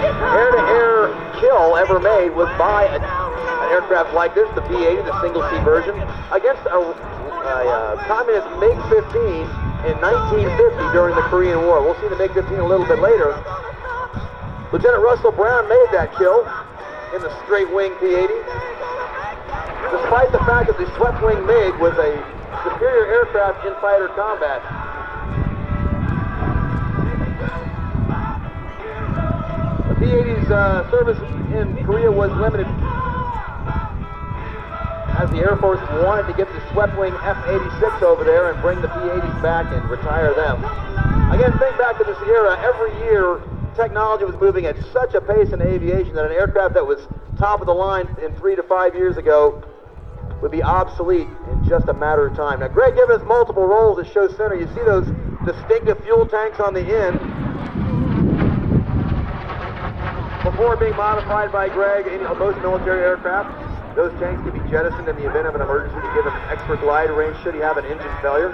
air-to-air kill ever made was by an aircraft like this, the B-80, the single-seat version, against a communist MiG-15 in 1950 during the Korean War. We'll see the MiG-15 a little bit later. Lieutenant Russell Brown made that kill in the straight-wing P-80, despite the fact that the swept-wing MiG was a superior aircraft in fighter combat. The P-80's service in Korea was limited, as the Air Force wanted to get the swept-wing F-86 over there and bring the P-80s back and retire them. Again, think back to this era. Every year, technology was moving at such a pace in aviation that an aircraft that was top of the line in 3 to 5 years ago would be obsolete in just a matter of time. Now, Greg gave us multiple roles at show center. You see those distinctive fuel tanks on the end. Before being modified by Greg in most military aircraft, those tanks can be jettisoned in the event of an emergency to give him extra glide range should he have an engine failure.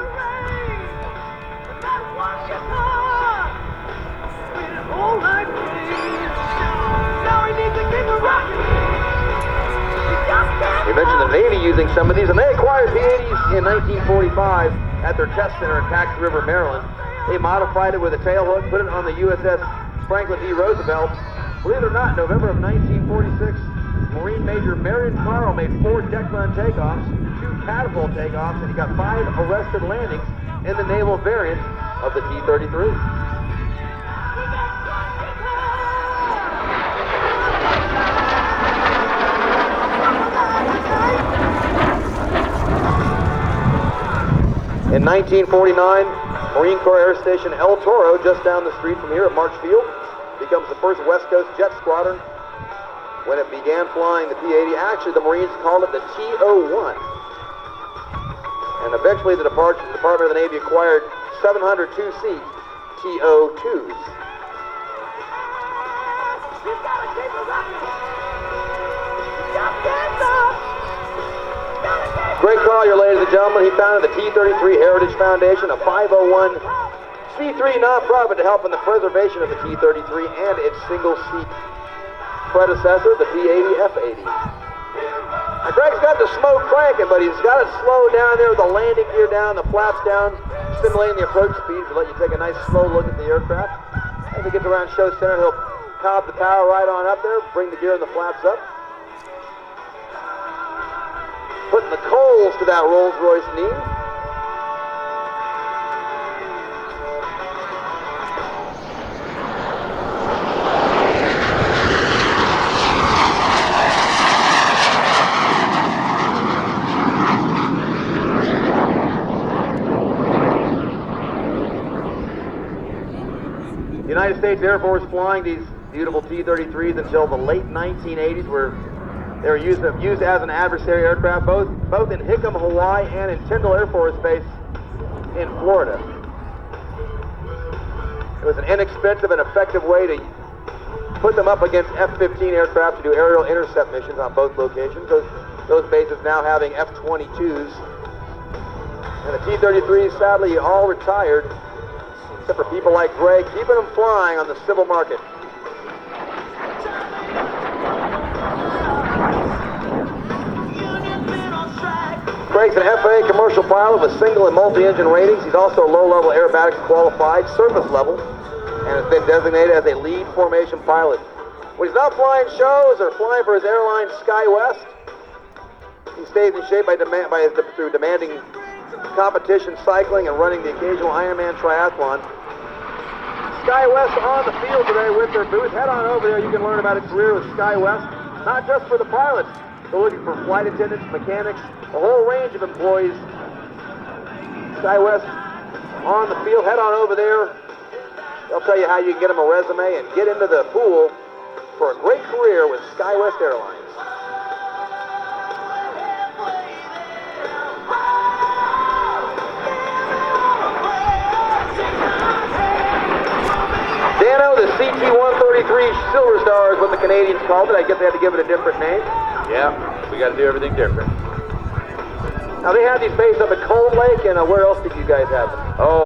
We mentioned the Navy using some of these, and they acquired P-80s in 1945 at their test center in Pax River, Maryland. They modified it with a tailhook, put it on the USS Franklin D. Roosevelt. Believe it or not, November of 1946, Marine Major Marion Carl made 4 deck run takeoffs, 2 catapult takeoffs, and he got 5 arrested landings in the naval variant of the T-33. In 1949, Marine Corps Air Station El Toro, just down the street from here at March Field, becomes the first West Coast jet squadron. When it began flying the P-80, actually the Marines called it the T-01. And eventually the Department of the Navy acquired 702-seat T-02s. Greg Coyler, ladies and gentlemen, he founded the T-33 Heritage Foundation, a 501c3 nonprofit to help in the preservation of the T-33 and its single-seat predecessor, the P-80 F-80. Now, Greg's got the smoke cranking, but he's got it slow down there with the landing gear down, the flaps down, stimulating the approach speed to let you take a nice slow look at the aircraft. As he gets around show center, he'll cob the power right on up there, bring the gear and the flaps up. Putting the coals to that Rolls-Royce knee. The United States Air Force flying these beautiful T-33s until the late 1980s, where they were used as an adversary aircraft, both in Hickam, Hawaii, and in Tyndall Air Force Base in Florida. It was an inexpensive and effective way to put them up against F-15 aircraft to do aerial intercept missions on both locations. Those bases now having F-22s. And the T-33s, sadly, all retired, except for people like Greg, keeping them flying on the civil market. Greg's an FAA commercial pilot with single and multi-engine ratings. He's also low-level aerobatics qualified, surface level, and has been designated as a lead formation pilot. When he's not flying shows or flying for his airline SkyWest, he stays in shape through demanding competition cycling and running the occasional Ironman triathlon. SkyWest on the field today with their booth. Head on over there. You can learn about a career with SkyWest, not just for the pilots. They're looking for flight attendants, mechanics, a whole range of employees. SkyWest on the field. Head on over there. They'll tell you how you can get them a resume and get into the pool for a great career with SkyWest Airlines. Dano, the CT-133 Silver Star is what the Canadians called it. I guess they had to give it a different name. Yeah, we got to do everything different. Now, they had these based up at Cold Lake, and where else did you guys have them? Oh.